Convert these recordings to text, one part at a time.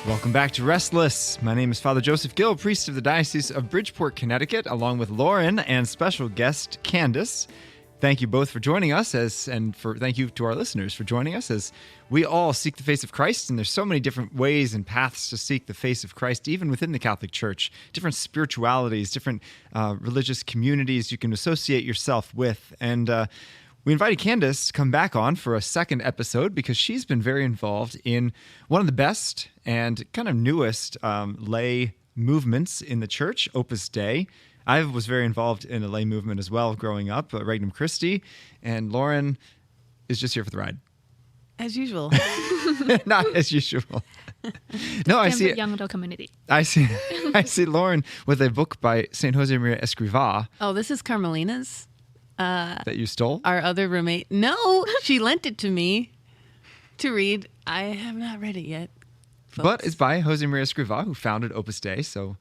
Welcome back to Restless. My name is Father Joseph Gill, priest of the Diocese of Bridgeport, Connecticut, along with Lauren and special guest Candace. Thank you both for joining us, thank you to our listeners for joining us as we all seek the face of Christ. And there's so many different ways and paths to seek the face of Christ, even within the Catholic Church. Different spiritualities, different religious communities you can associate yourself with. And we invited Candace to come back on for a second episode because she's been very involved in one of the best and kind of newest lay movements in the church, Opus Dei. I was very involved in a lay movement as well growing up, Regnum Christi, and Lauren is just here for the ride. As usual. Not as usual. No, I see young adult community. I see Lauren with a book by Saint Josemaria Escrivá. Oh, this is Carmelina's. That you stole? Our other roommate. No, she lent it to me to read. I have not read it yet, folks. But it's by Josemaria Escrivá, who founded Opus Dei, so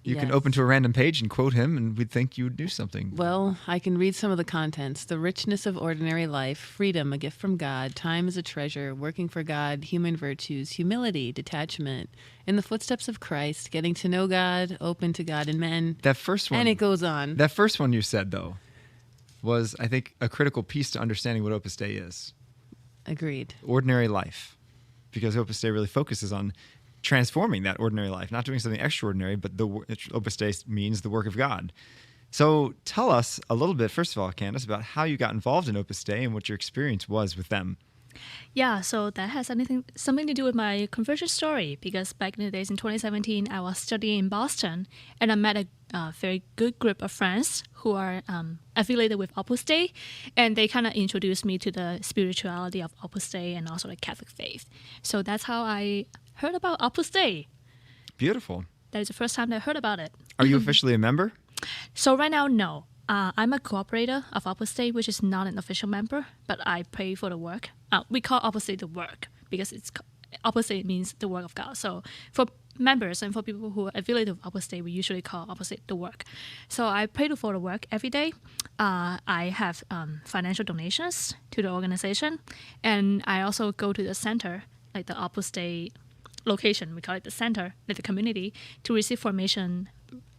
you can open to a random page and quote him, and we'd think you would do something. Well, I can read some of the contents. The richness of ordinary life, freedom, a gift from God, time is a treasure, working for God, human virtues, humility, detachment, in the footsteps of Christ, getting to know God, open to God and men. That first one. And it goes on. That first one you said, though, was, I think, a critical piece to understanding what Opus Dei is. Agreed. Ordinary life. Because Opus Dei really focuses on transforming that ordinary life, not doing something extraordinary, but Opus Dei means the work of God. So tell us a little bit, first of all, Candace, about how you got involved in Opus Dei and what your experience was with them. Yeah, so that has something to do with my conversion story, because back in the days in 2017, I was studying in Boston, and I met a very good group of friends who are affiliated with Opus Dei, and they kind of introduced me to the spirituality of Opus Dei and also the Catholic faith. So that's how I heard about Opus Dei. Beautiful. That is the first time that I heard about it. Are you officially a member? So right now, no. I'm a cooperator of Opus Dei, which is not an official member, but I pray for the work. We call Opus Dei the work because Opus Dei means the work of God. So for members and for people who are affiliated with Opus Dei, we usually call Opus Dei the work. So I pray for the work every day. I have financial donations to the organization, and I also go to the center, like the Opus Dei location, we call it the center, like the community, to receive formation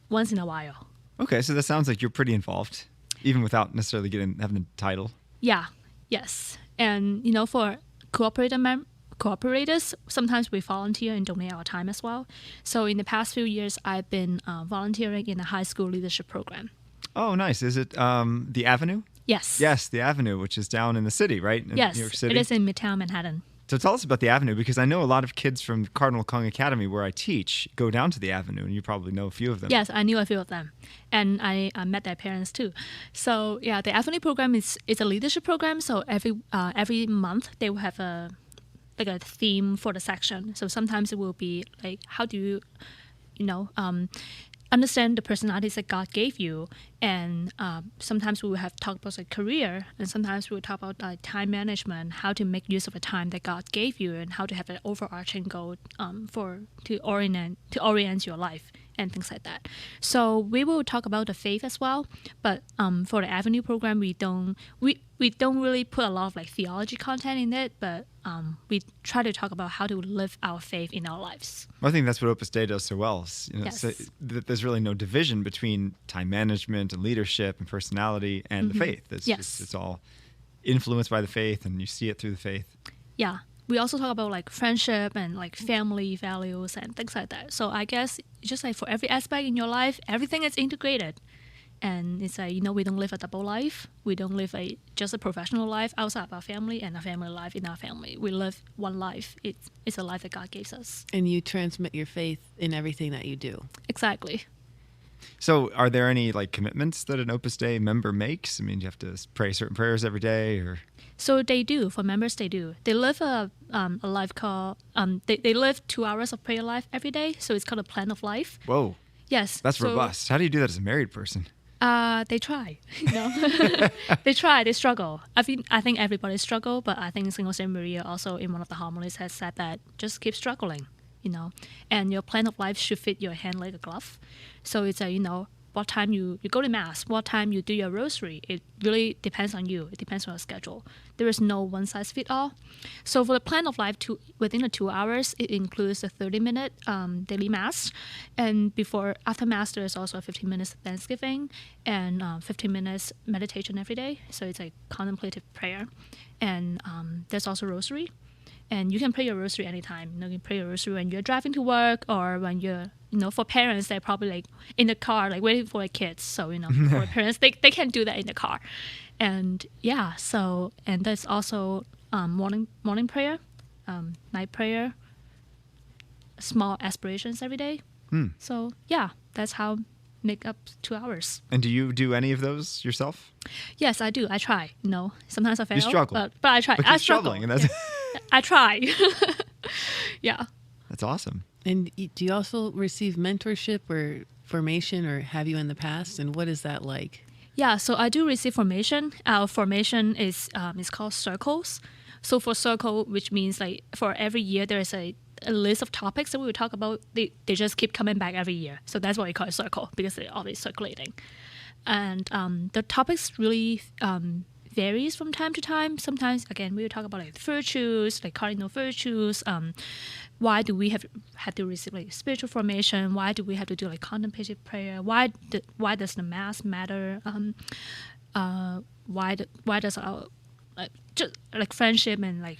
once in a while. Okay, so that sounds like you're pretty involved, even without necessarily having the title. Yeah, yes. And, for cooperators, sometimes we volunteer and donate our time as well. So in the past few years, I've been volunteering in a high school leadership program. Oh, nice. Is it the Avenue? Yes. Yes, the Avenue, which is down in the city, right? In yes, New York City. It is in Midtown Manhattan. So tell us about the Avenue, because I know a lot of kids from Cardinal Kong Academy, where I teach, go down to the Avenue, and you probably know a few of them. Yes, I knew a few of them, and I met their parents too. So yeah, the Avenue program is a leadership program. So every month they will have a theme for the section. So sometimes it will be like, how do you, understand the personalities that God gave you, and sometimes we will have talk about like career, and sometimes we will talk about time management, how to make use of the time that God gave you, and how to have an overarching goal to orient your life and things like that. So we will talk about the faith as well, but for the Avenue program, we don't really put a lot of like theology content in it, but we try to talk about how to live our faith in our lives. Well, I think that's what Opus Dei does so well. Yes. So there's really no division between time management and leadership and personality and the faith. It's all influenced by the faith, and you see it through the faith. Yeah. We also talk about like friendship and like family values and things like that. So I guess just like for every aspect in your life, everything is integrated. And it's like, we don't live a double life. We don't live just a professional life outside of our family and a family life in our family. We live one life. It's a life that God gives us. And you transmit your faith in everything that you do. Exactly. So are there any like commitments that an Opus Dei member makes? I mean, do you have to pray certain prayers every day, or? So they do. For members, they do. They live a life called, they live 2 hours of prayer life every day. So it's called a plan of life. Whoa. Yes. That's robust. How do you do that as a married person? They try, they struggle. I think everybody struggle, but I think Saint Josemaria also in one of the homilies has said that just keep struggling, and your plan of life should fit your hand like a glove. So it's what time you go to mass, what time you do your rosary. It really depends on you. It depends on your schedule. There is no one size fit all. So for the plan of life, within the 2 hours, it includes a 30-minute daily mass, and after mass there's also a 15 minutes Thanksgiving and 15 minutes meditation every day. So it's like contemplative prayer, and there's also rosary. And you can pray your rosary anytime. You can pray your rosary when you're driving to work, or when you're, for parents, they're probably like in the car, like waiting for their kids. So, for parents, they can do that in the car. And yeah, and there's also morning prayer, night prayer, small aspirations every day. So yeah, that's how make up 2 hours. And do you do any of those yourself? Yes, I do. I try. Sometimes I fail. You struggle. But I try. But I you're struggle. struggling. And that's I try. Yeah. That's awesome. And do you also receive mentorship or formation, or have you in the past? And what is that like? Yeah, so I do receive formation. Our formation is called circles. So for circle, which means like for every year there is a list of topics that we will talk about. They just keep coming back every year. So that's why we call it circle, because they're always circulating. And the topics really varies from time to time. Sometimes, again, we will talk about like virtues, like cardinal virtues. Why do we have to receive like spiritual formation? Why do we have to do like contemplative prayer? Why does the mass matter? Why does our just like friendship and like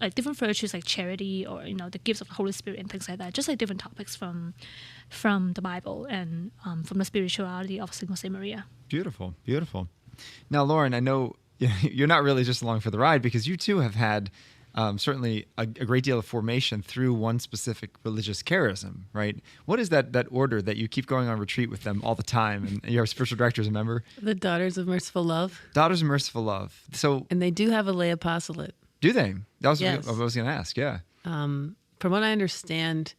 like different virtues like charity, or the gifts of the Holy Spirit and things like that. Just like different topics from the Bible and from the spirituality of Saint Jose Maria. Beautiful, beautiful. Now, Lauren, I know you're not really just along for the ride, because you too have had certainly a great deal of formation through one specific religious charism, right? What is that order that you keep going on retreat with them all the time? And your spiritual director is a member? The Daughters of Merciful Love. Daughters of Merciful Love. So, And they do have a lay apostolate. do they? That was Yes. what I was going to ask, yeah. From what I understand,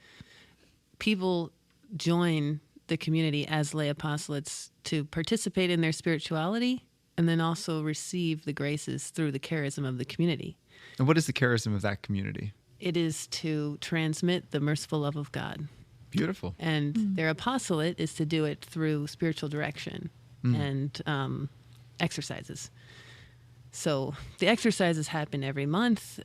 people join the community as lay apostolates to participate in their spirituality and then also receive the graces through the charism of the community. And what is the charism of that community? It is to transmit the merciful love of God. Beautiful. And their apostolate is to do it through spiritual direction and exercises. So the exercises happen every month.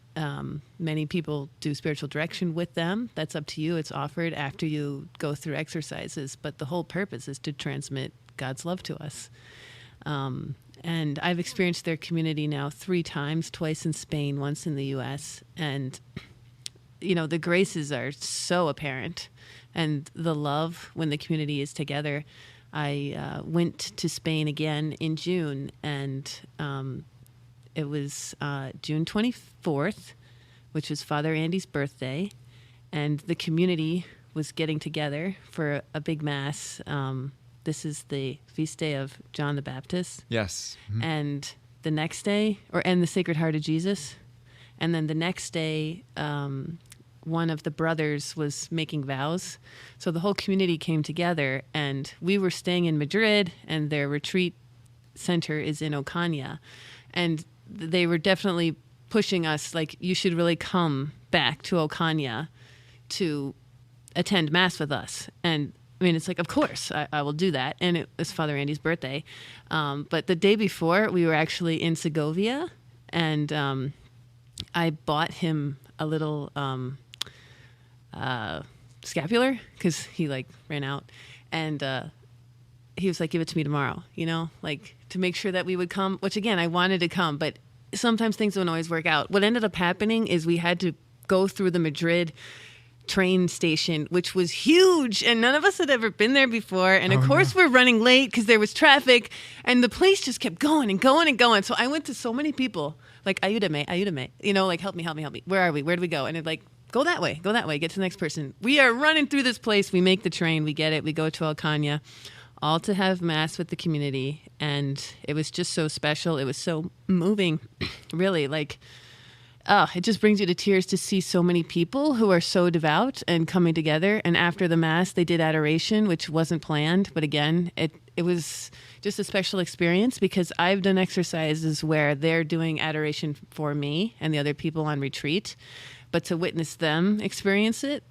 Many people do spiritual direction with them. That's up to you. It's offered after you go through exercises. But the whole purpose is to transmit God's love to us. And I've experienced their community now 3 times, twice in Spain, once in the U.S. And, the graces are so apparent. And the love when the community is together. I went to Spain again in June, and it was June 24th, which was Father Andy's birthday, and the community was getting together for a big mass. This is the feast day of John the Baptist. Yes. Mm-hmm. And the next day, and the Sacred Heart of Jesus. And then the next day, one of the brothers was making vows. So the whole community came together, and we were staying in Madrid, and their retreat center is in Ocaña. And they were definitely pushing us, like, you should really come back to Ocaña to attend Mass with us. And I mean, it's like, of course, I will do that. And it was Father Andy's birthday. But the day before, we were actually in Segovia, and I bought him a little scapular because he, ran out. And he was like, give it to me tomorrow, to make sure that we would come, which, again, I wanted to come. But sometimes things don't always work out. What ended up happening is we had to go through the Madrid train station, which was huge, and none of us had ever been there before. And of course, we're running late because there was traffic, and the place just kept going and going and going. So I went to so many people, like, ayúdame, help me. Where are we? Where do we go? And it go that way, get to the next person. We are running through this place. We make the train, we get it, we go to Ocaña, all to have Mass with the community. And it was just so special. It was so moving, really, it just brings you to tears to see so many people who are so devout and coming together. And after the Mass, they did adoration, which wasn't planned. But again, it was just a special experience because I've done exercises where they're doing adoration for me and the other people on retreat. But to witness them experience it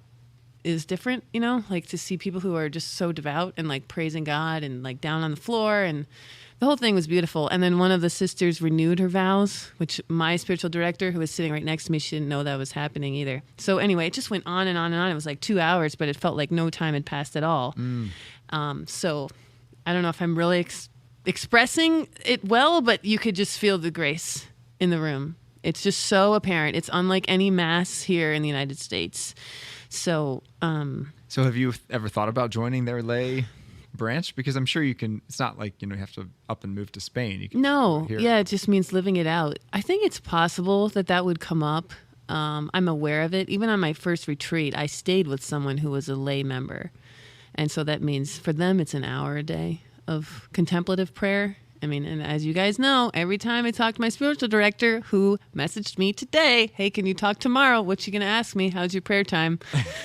is different, you know, like to see people who are just so devout and like praising God and like down on the floor, and the whole thing was beautiful. And then one of the sisters renewed her vows, which my spiritual director, who was sitting right next to me, she didn't know that was happening either. So anyway, it just went on and on and on. It was like 2 hours, but it felt like no time had passed at all. So I don't know if I'm really expressing it well, but you could just feel the grace in the room. It's just so apparent. It's unlike any mass here in the United States. So have you ever thought about joining their lay branch? Because I'm sure you can. It's not like, you have to up and move to Spain. You can it just means living it out. I think it's possible that would come up. I'm aware of it. Even on my first retreat, I stayed with someone who was a lay member. And so that means for them, it's an hour a day of contemplative prayer. I mean, and as you guys know, every time I talk to my spiritual director, who messaged me today, hey, can you talk tomorrow? What you going to ask me? How's your prayer time?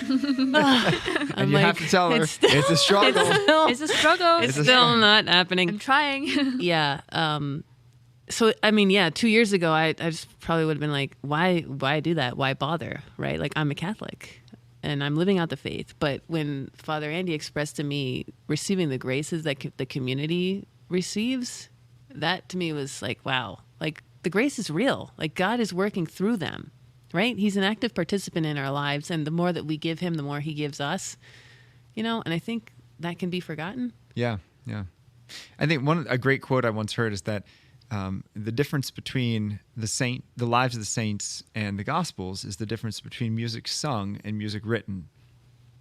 And you have to tell her, it's a struggle. It's a struggle. It's still not happening. I'm trying. Yeah. So, I mean, 2 years ago, I just probably would have been like, why do that? Why bother? Right? Like, I'm a Catholic and I'm living out the faith. But when Father Andy expressed to me receiving the graces that the community receives, that to me was like, wow, like the grace is real. Like God is working through them, right? He's an active participant in our lives. And the more that we give him, the more he gives us, and I think that can be forgotten. Yeah. Yeah. I think a great quote I once heard is that the difference between the lives of the saints and the Gospels is the difference between music sung and music written.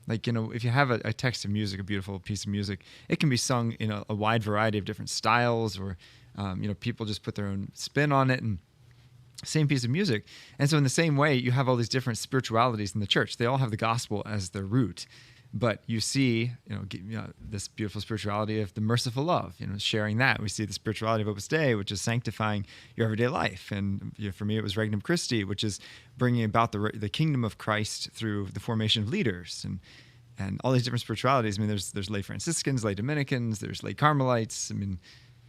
Like, if you have a text of music, a beautiful piece of music, it can be sung in a wide variety of different styles, or, people just put their own spin on it, and same piece of music. And so in the same way, you have all these different spiritualities in the church. They all have the gospel as their root. But you see, this beautiful spirituality of the merciful love, sharing that. We see the spirituality of Opus Dei, which is sanctifying your everyday life. And for me, it was Regnum Christi, which is bringing about the kingdom of Christ through the formation of leaders. And all these different spiritualities. I mean, there's lay Franciscans, lay Dominicans, there's lay Carmelites. I mean,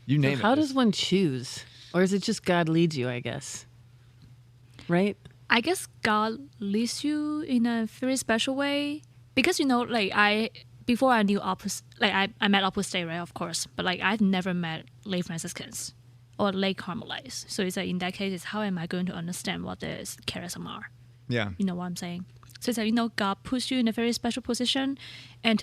you name it. How does one choose? Or is it just God leads you, I guess? Right? I guess God leads you in a very special way. Because, before I knew Opus, I met Opus Dei, right, of course, but I've never met lay Franciscans or lay Carmelites. So it's in that case, it's how am I going to understand what the charism are? Yeah. You know what I'm saying? So it's God puts you in a very special position, and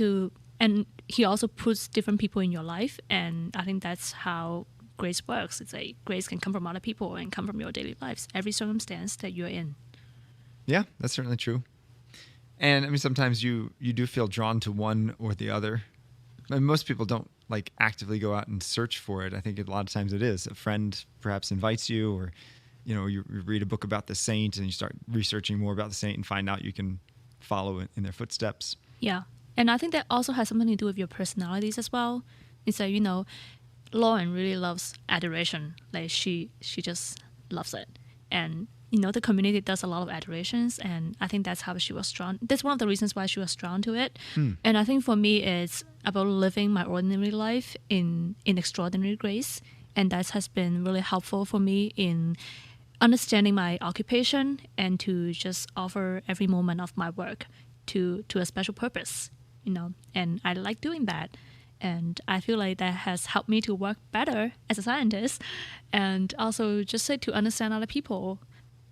he also puts different people in your life, and I think that's how grace works. It's grace can come from other people and come from your daily lives, every circumstance that you're in. Yeah, that's certainly true. And I mean, sometimes you do feel drawn to one or the other. I mean, most people don't actively go out and search for it. I think a lot of times it is a friend perhaps invites you, or you read a book about the saint and you start researching more about the saint and find out you can follow in their footsteps. Yeah, and I think that also has something to do with your personalities as well. It's Lauren really loves adoration. She just loves it, and the community does a lot of adorations, and I think that's how she was drawn. That's one of the reasons why she was drawn to it. And I think for me, it's about living my ordinary life in extraordinary grace, and that has been really helpful for me in understanding my occupation and to just offer every moment of my work to a special purpose, and I like doing that. And I feel like that has helped me to work better as a scientist, and also just to understand other people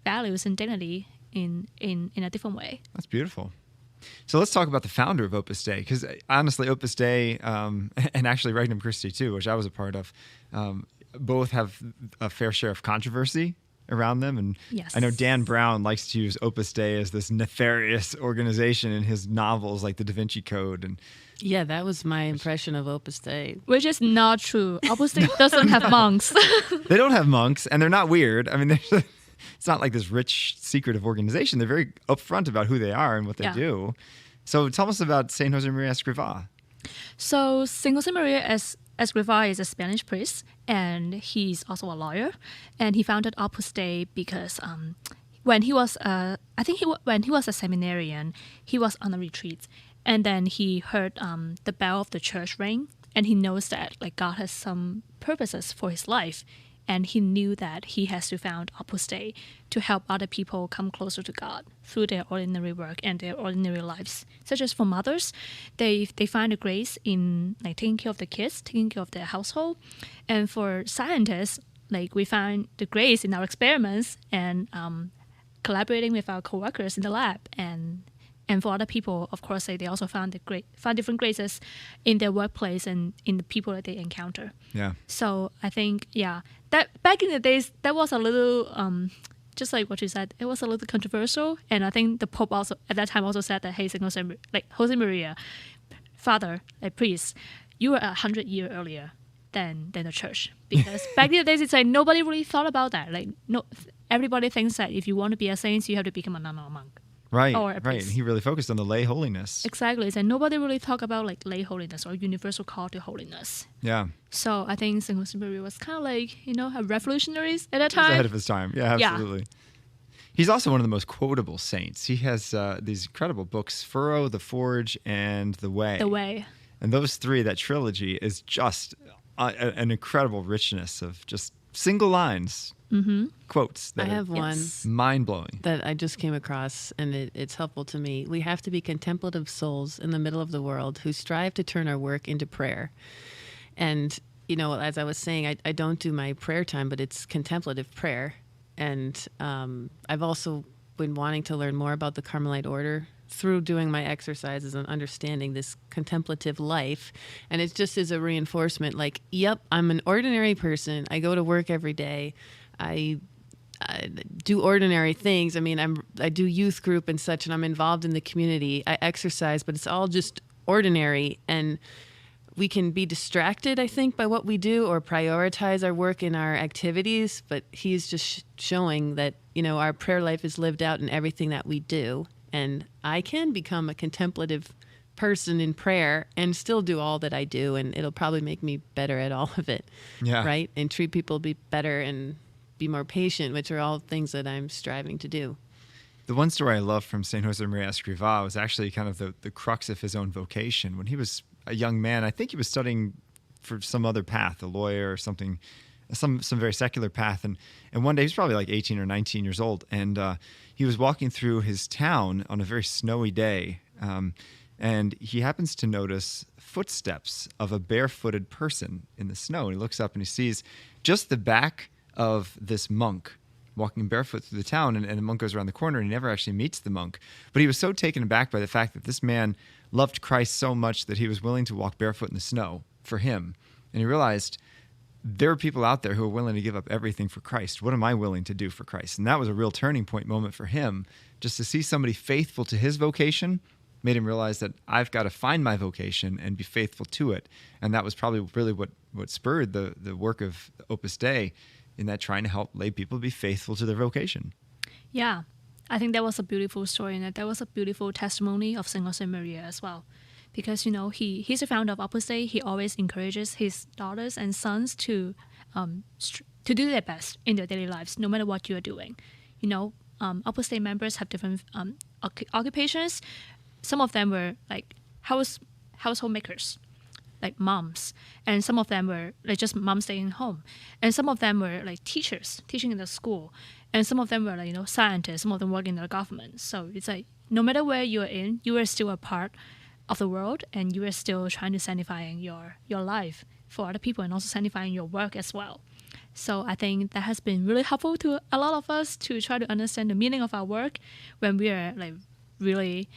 values and dignity in a different way. That's beautiful. So let's talk about the founder of Opus Dei, because honestly, Opus Dei and actually Regnum Christi too, which I was a part of, both have a fair share of controversy around them. And yes. I know Dan Brown likes to use Opus Dei as this nefarious organization in his novels like The Da Vinci Code. And yeah, that was my impression of Opus Dei. Which is not true. Opus Dei doesn't have monks. They don't have monks, and they're not weird. I mean, it's not like this rich, secretive organization. They're very upfront about who they are and what they do. So tell us about Saint Josemaria Escrivá. So Saint Josemaria Escrivá is a Spanish priest, and he's also a lawyer. And he founded Opus Dei because when he was when he was a seminarian, he was on a retreat, and then he heard the bell of the church ring, and he knows that God has some purposes for his life. And he knew that he has to found Opus Dei to help other people come closer to God through their ordinary work and their ordinary lives. Such as for mothers, they find a grace in like taking care of the kids, taking care of their household. And for scientists, like we find the grace in our experiments and collaborating with our coworkers in the lab. And for other people, of course, they also found different graces in their workplace and in the people that they encounter. Yeah. So I think, that back in the days, that was a little, just like what you said, it was a little controversial. And I think the Pope also at that time also said that, hey, Jose Maria, Father, a priest, you were 100 years earlier than the church. Because back in the days, it's like nobody really thought about that. Like everybody thinks that if you want to be a saint, you have to become a nun or a monk. Right, or a right. priest. He really focused on the lay holiness. Exactly. And nobody really talk about like lay holiness or universal call to holiness. Yeah. So I think St. Jose Maria was kind of like, a revolutionary at that He was time. ahead of his time. Yeah, absolutely. He's also one of the most quotable saints. He has these incredible books, Furrow, The Forge, and The Way. The Way. And those three, that trilogy, is just an incredible richness of just single lines, quotes. I That have one mind-blowing. that I just came across, and it's helpful to me. We have to be contemplative souls in the middle of the world who strive to turn our work into prayer. And, as I was saying, I don't do my prayer time, but it's contemplative prayer. And I've also been wanting to learn more about the Carmelite order through doing my exercises and understanding this contemplative life. And it just is a reinforcement like, yep, I'm an ordinary person. I go to work every day. I do ordinary things. I mean, I do youth group and such, and I'm involved in the community. I exercise, but it's all just ordinary. And we can be distracted, I think, by what we do or prioritize our work in our activities. But he's just showing that, our prayer life is lived out in everything that we do. And I can become a contemplative person in prayer and still do all that I do. And it'll probably make me better at all of it. Yeah. Right? And treat people better and be more patient, which are all things that I'm striving to do. The one story I love from St. Jose Maria Escrivá was actually kind of the crux of his own vocation. When he was a young man, I think he was studying for some other path, a lawyer or something, some very secular path. And one day, he was probably like 18 or 19 years old, and he was walking through his town on a very snowy day, and he happens to notice footsteps of a barefooted person in the snow. And he looks up and he sees just the back of this monk walking barefoot through the town, and the monk goes around the corner, and he never actually meets the monk. But he was so taken aback by the fact that this man loved Christ so much that he was willing to walk barefoot in the snow for him. And he realized, there are people out there who are willing to give up everything for Christ. What am I willing to do for Christ? And that was a real turning point moment for him. Just to see somebody faithful to his vocation made him realize that I've got to find my vocation and be faithful to it. And that was probably really what spurred the work of Opus Dei, in that trying to help lay people be faithful to their vocation. Yeah, I think that was a beautiful story, and that was a beautiful testimony of St. Jose Maria as well. Because, he's the founder of Opus Dei. He always encourages his daughters and sons to do their best in their daily lives, no matter what you are doing. Opus Dei members have different occupations. Some of them were like household makers, like moms, and some of them were like just moms staying home, and some of them were like teachers teaching in the school, and some of them were like scientists. Some of them work in the government. So it's like no matter where you are in, you are still a part of the world, and you are still trying to sanctifying your life for other people, and also sanctifying your work as well. So I think that has been really helpful to a lot of us to try to understand the meaning of our work when we are like really,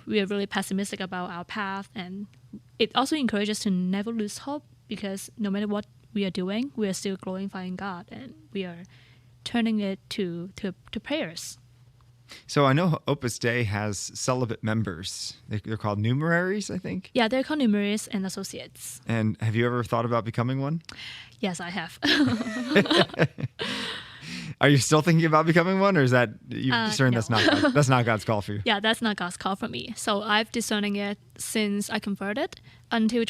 we are really pessimistic about our path. And it also encourages us to never lose hope, because no matter what we are doing, we are still glorifying God, and we are turning it to prayers. So I know Opus Dei has celibate members. They're called numeraries, I think? Yeah, they're called numeraries and associates. And have you ever thought about becoming one? Yes, I have. Are you still thinking about becoming one, or is that you discern no. that's not God's call for you? Yeah, that's not God's call for me. So I've discerning it since I converted until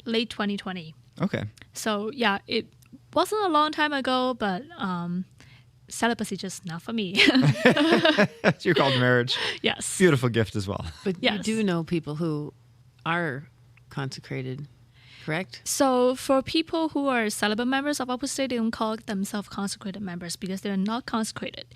late 2020. Okay. So yeah, it wasn't a long time ago, but celibacy just not for me. You're called to marriage. Yes. Beautiful gift as well. But Yes. you do know people who are consecrated correct? So for people who are celibate members of Opus Dei, they don't call themselves consecrated members because they're not consecrated.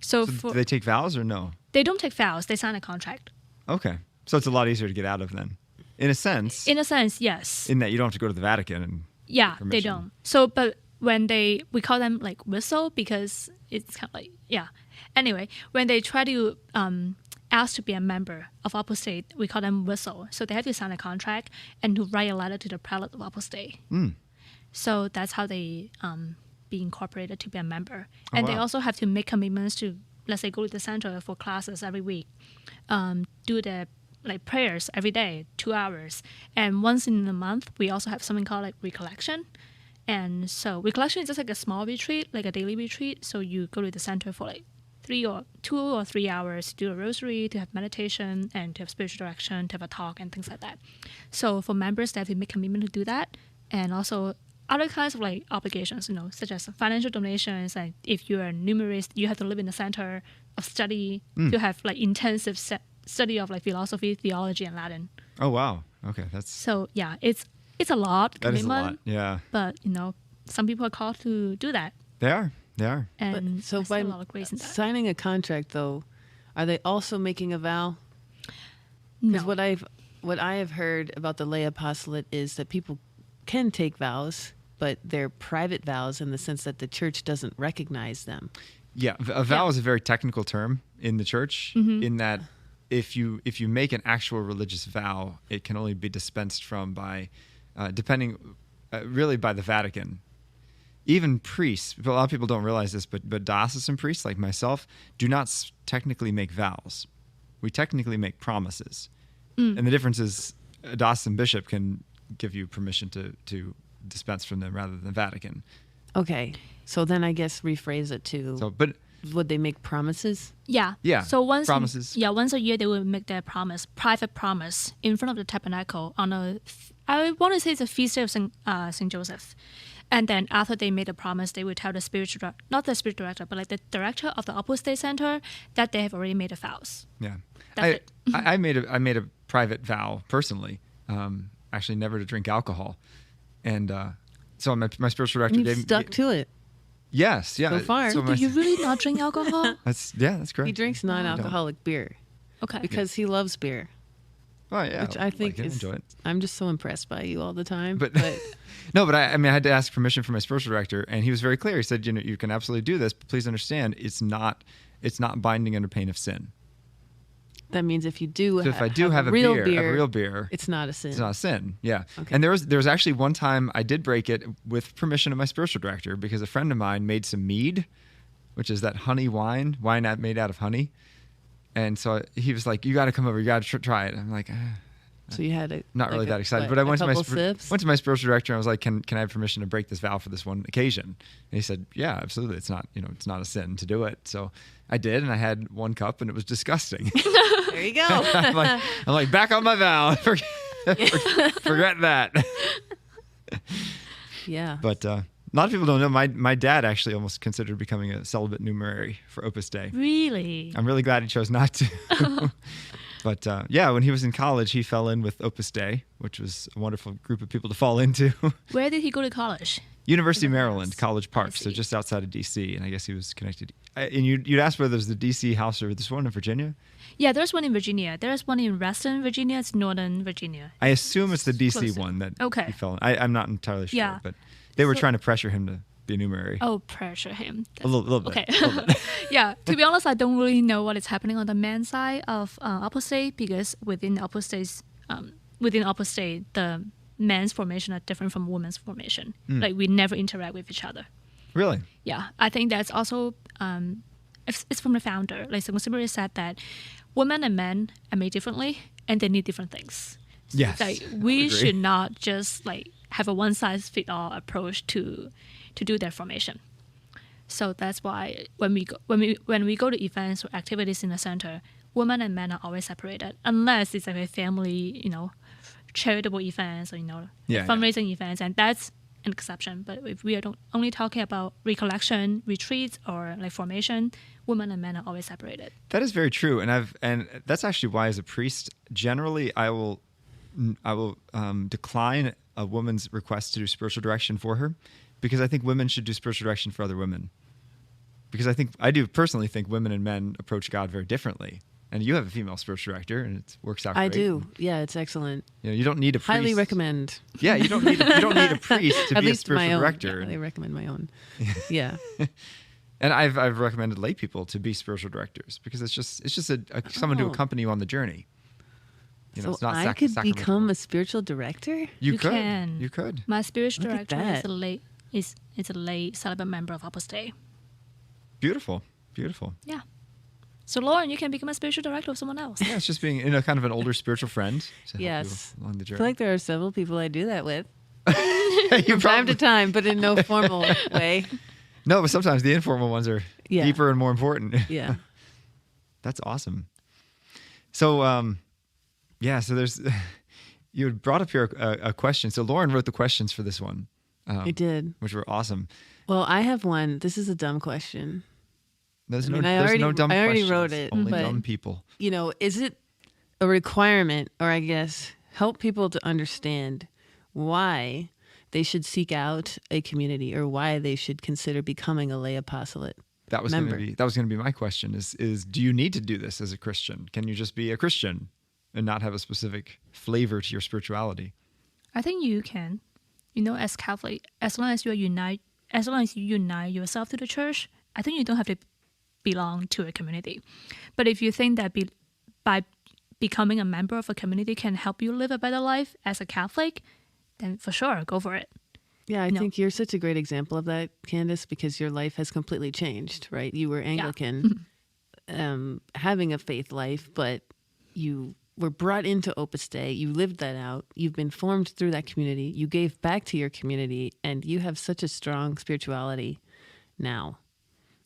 So do they take vows or no? they don't take vows. They sign a contract. Okay. So it's a lot easier to get out of then. In a sense. In a sense, yes. In that you don't have to go to the Vatican and Yeah, they permission. don't. So, but when we call them like whistle because it's kind of like, yeah. Anyway, when they try to ask to be a member of Opus Dei, we call them whistle. So they have to sign a contract and to write a letter to the prelate of Opus Dei. So that's how they be incorporated to be a member. And they wow. also have to make commitments to, let's say, go to the center for classes every week, do the like prayers every day, 2 hours. And once in a month, we also have something called like recollection. And so recollection is just like a small retreat, like a daily retreat. So you go to the center for like 2 or 3 hours to do a rosary, to have meditation, and to have spiritual direction, to have a talk, and things like that. So for members, they have to make commitment to do that. And also other kinds of like obligations, such as financial donations. And if you're a numerist, you have to live in the center of study to have like intensive study of like philosophy, theology, and Latin. Oh, wow. Okay. So yeah, it's a lot That is a commitment. lot. Yeah. But some people are called to do that. They are. And But, so I see by a lot of grace in that. signing a contract, though, are they also making a vow? No. Because what I have heard about the lay apostolate is that people can take vows, but they're private vows in the sense that the church doesn't recognize them. Yeah. A vow is a very technical term in the church in that if you make an actual religious vow, it can only be dispensed from by, really by the Vatican. Even priests, a lot of people don't realize this, but diocesan priests like myself do not technically make vows. We technically make promises. And the difference is a diocesan bishop can give you permission to dispense from them rather than the Vatican. Okay, so then I guess rephrase it to, But would they make promises? Yeah. Yeah, So once promises. once a year they will make their private promise in front of the tabernacle on I want to say it's a feast day of Saint Joseph. And then after they made a promise, they would tell the not the spiritual director, but like the director of the Opus Dei Center that they have already made a vows. yeah, That's it. I made a private vow personally, actually never to drink alcohol, and so my spiritual director You've gave stuck to it. Yes, yeah. So far. So do you really not drink alcohol? That's correct. He drinks non-alcoholic beer Okay. because he loves beer, Oh yeah, which I think like it, is. enjoy it. I'm just so impressed by you all the time. But no, but I mean, I had to ask permission from my spiritual director, and he was very clear. He said, you can absolutely do this, but please understand, it's not binding under pain of sin. that means if you do, So if I do have a real real beer, it's not a sin. it's not a sin. Yeah. Okay. And there was actually one time I did break it with permission of my spiritual director because a friend of mine made some mead, which is that honey wine made out of honey. And so he was like, "You got to come over. You got to try it." I'm like, So you had not really that excited. what, But I a went to couple sips? my spiritual director and I was like, "Can I have permission to break this vow for this one occasion?" And he said, "Yeah, absolutely. It's not a sin to do it." So I did, and I had one cup, and it was disgusting. There you go. I'm like, back on my vow. Forget that. Yeah. But a lot of people don't know. My dad actually almost considered becoming a celibate numerary for Opus Dei. Really? I'm really glad he chose not to. But when he was in college, he fell in with Opus Dei, which was a wonderful group of people to fall into. Where did he go to college? University of Maryland, College Park, I so see. just outside of D.C., and I guess he was connected. And you'd asked whether there's the D.C. house or this one in Virginia? Yeah, there's one in Virginia. There's one in Western Virginia. It's Northern Virginia. I assume it's the D.C. Closer. one that Okay. he fell in. I'm not entirely sure, Yeah. but they were So- trying to pressure him to be a numerary. Oh, pressure him. A little bit. Okay. a little bit. Yeah, to be honest, I don't really know what is happening on the men's side of Opus Dei because within Opus Dei, the men's formation are different from women's formation. Like we never interact with each other. Really? Yeah, I think that's also it's from the founder. Like Second Seminary said that women and men are made differently and they need different things. Yes. Like I would we agree. should not just like have a one size fit all approach to do their formation. So that's why when we go to events or activities in the center, women and men are always separated unless it's like a family, charitable events or Yeah, fundraising events, and that's an exception. But if we are only talking about recollection, retreats, or like formation, women and men are always separated. That is very true, and that's actually why, as a priest, generally I will decline a woman's request to do spiritual direction for her, because I think women should do spiritual direction for other women. Because I do personally think women and men approach God very differently. And you have a female spiritual director, and it works out great. I do. Yeah, it's excellent. You don't need a priest. Highly recommend. Yeah, you don't need a priest to At be a least my spiritual own. director. Yeah, I recommend my own. Yeah. And I've recommended lay people to be spiritual directors, because it's just someone to accompany you on the journey. So it's not I could sacramental. become a spiritual director? You can. You could. My spiritual Look at director is that. a lay celibate member of Opus Dei. Beautiful. Beautiful. Yeah. So Lauren, you can become a spiritual director of someone else. Yeah, it's just being kind of an older spiritual friend to help Yes. you along the I journey. feel like there are several people I do that with. You From time to time, but in no formal way. No, but sometimes the informal ones are Yeah. deeper and more important. Yeah. That's awesome. So, so there's, you had brought up here a question. So Lauren wrote the questions for this one. I did. Which were awesome. Well, I have one. This is a dumb question. There's I no mean, I there's already- no dumb I already questions. wrote it, Only but- dumb people. Is it a requirement, or I guess help people to understand why they should seek out a community, or why they should consider becoming a lay apostolate? That was going member? to be my question is do you need to do this as a Christian? Can you just be a Christian and not have a specific flavor to your spirituality? I think you can. As Catholic, as long as you unite yourself to the church, I think you don't have to belong to a community. But if you think that by becoming a member of a community can help you live a better life as a Catholic, then for sure, go for it. Yeah, I No. think you're such a great example of that, Candace, because your life has completely changed, right? You were Anglican, having a faith life, but you were brought into Opus Dei. You lived that out. You've been formed through that community. You gave back to your community, and you have such a strong spirituality now.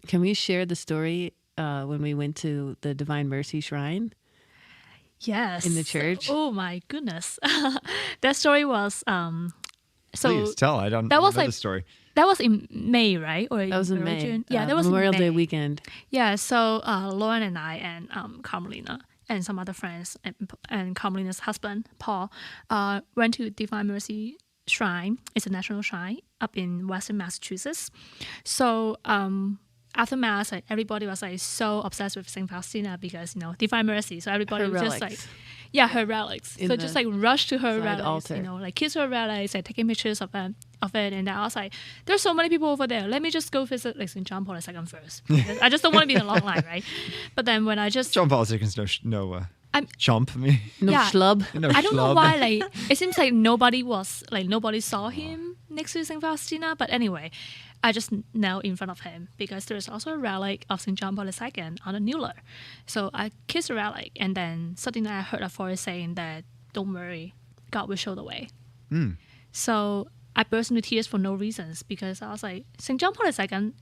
Can we share the story when we went to the Divine Mercy Shrine? Yes. In the church? Oh my goodness. That story was so Please tell. I don't that was know like- the story. that was in May, right? Or That was in early May. June? Yeah, that was Memorial in May. Day weekend. Yeah, so Lauren and I and Carmelina and some other friends and Carmelina's husband, Paul, went to Divine Mercy Shrine. It's a national shrine up in Western Massachusetts. So after Mass, everybody was so obsessed with St. Faustina because, Divine Mercy. So everybody Her was just relics. her relics. In So the just rush to her side relics, altar. kiss her relics, taking pictures of it. And then I was like, there's so many people over there. Let me just go visit St. John Paul II first. I just don't want to be in a long line, right? But then when I just John Paul II's no I'm- chump. I mean, No Yeah. schlub. no I don't know schlub. why. It seems like nobody saw him next to St. Faustina. But anyway, I just knelt in front of him because there's also a relic of St. John Paul II on a kneeler. So I kissed the relic, and then suddenly I heard a voice saying that, "Don't worry, God will show the way." So I burst into tears for no reasons because I was like, St. John Paul II,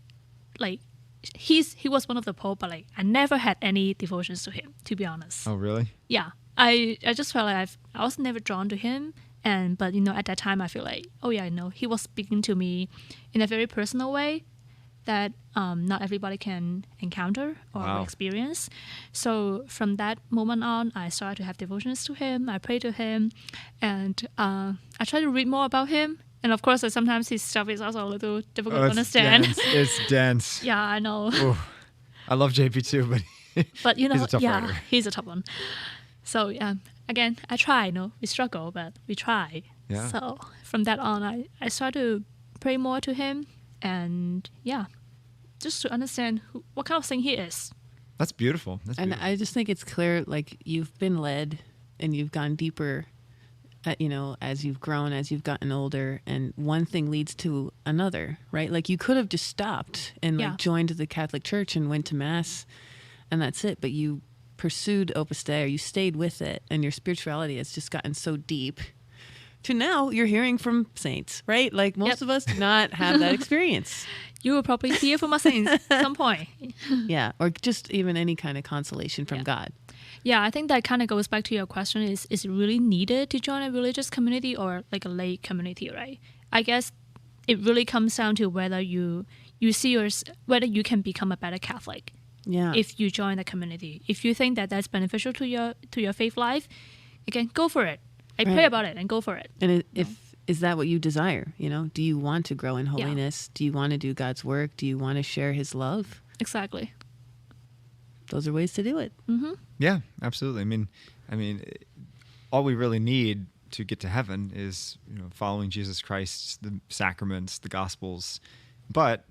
he was one of the Pope, but I never had any devotions to him, to be honest. Oh, really? Yeah, I just felt like I was never drawn to him, but at that time I feel like, oh yeah, he was speaking to me in a very personal way that not everybody can encounter or Wow. experience. So from that moment on, I started to have devotions to him. I pray to him, and I try to read more about him. And of course, sometimes his stuff is also a little difficult to it's understand. dense. It's dense. Yeah, I know. Ooh. I love JP too, but But He's a tough writer. he's a tough one. So again, I try. We struggle, but we try. Yeah. So from that on, I started to pray more to him, and just to understand what kind of thing he is. that's beautiful. That's And beautiful. I just think it's clear, you've been led and you've gone deeper, as you've grown, as you've gotten older, and one thing leads to another, right? You could have just stopped and Yeah. joined the Catholic Church and went to Mass, and that's it. But you pursued Opus Dei, or you stayed with it, and your spirituality has just gotten so deep. To now, you're hearing from saints, right? Most Yep. of us do not have that experience. You will probably hear from us at some point. Yeah, or just even any kind of consolation from Yeah. God. Yeah, I think that kind of goes back to your question: is it really needed to join a religious community or a lay community, right? I guess it really comes down to whether you see whether you can become a better Catholic Yeah. if you join the community. If you think that that's beneficial to your faith life, again, go for it. I pray about it and go for it. And is that what you desire? Do you want to grow in holiness? Do you want to do God's work? Do you want to share his love? Exactly. Those are ways to do it. Mm-hmm. Yeah, absolutely. I mean, all we really need to get to heaven is following Jesus Christ, the sacraments, the Gospels. But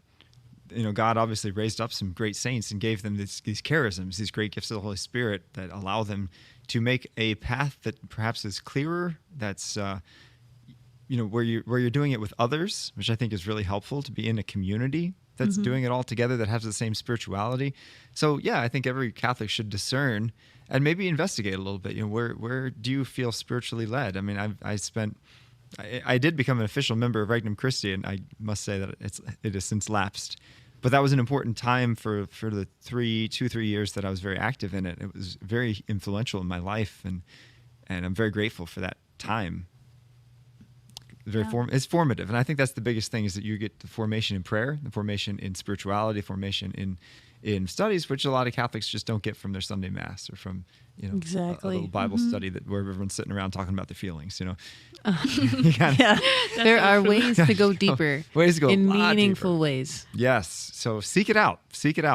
God obviously raised up some great saints and gave them these charisms, these great gifts of the Holy Spirit that allow them to make a path that perhaps is clearer. That's where you're doing it with others, which I think is really helpful, to be in a community that's doing it all together, that has the same spirituality. So yeah, I think every Catholic should discern and maybe investigate a little bit. Where do you feel spiritually led? I mean, I did become an official member of Regnum Christi, and I must say that it has since lapsed. But that was an important time for the 3 years that I was very active in it. It was very influential in my life, and I'm very grateful for that time. It's formative, and I think that's the biggest thing, is that you get the formation in prayer, the formation in spirituality, formation in studies, which a lot of Catholics just don't get from their Sunday Mass or from exactly. a little Bible study where everyone's sitting around talking about their feelings. There are ways to go deeper, ways to go in meaningful ways. Yes, so seek it out,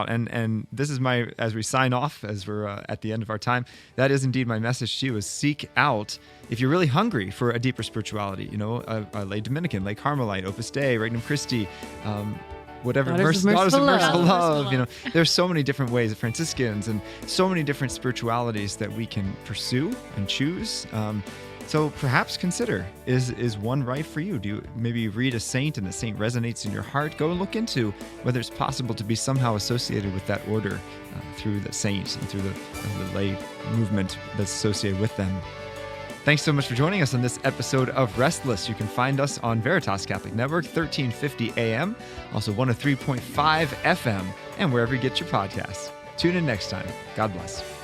and this is as we sign off, as we're at the end of our time, that is indeed my message to you: is seek out, if you're really hungry for a deeper spirituality, a lay Dominican, lay Carmelite, Opus Dei, Regnum Christi, whatever, Daughters of Merciful Love. There's so many different ways of Franciscans and so many different spiritualities that we can pursue and choose. So perhaps consider, is one right for you? Do you maybe read a saint and the saint resonates in your heart? Go and look into whether it's possible to be somehow associated with that order through the saint and through the lay movement that's associated with them. Thanks so much for joining us on this episode of Restless. You can find us on Veritas Catholic Network, 1350 AM, also 103.5 FM, and wherever you get your podcasts. Tune in next time. God bless.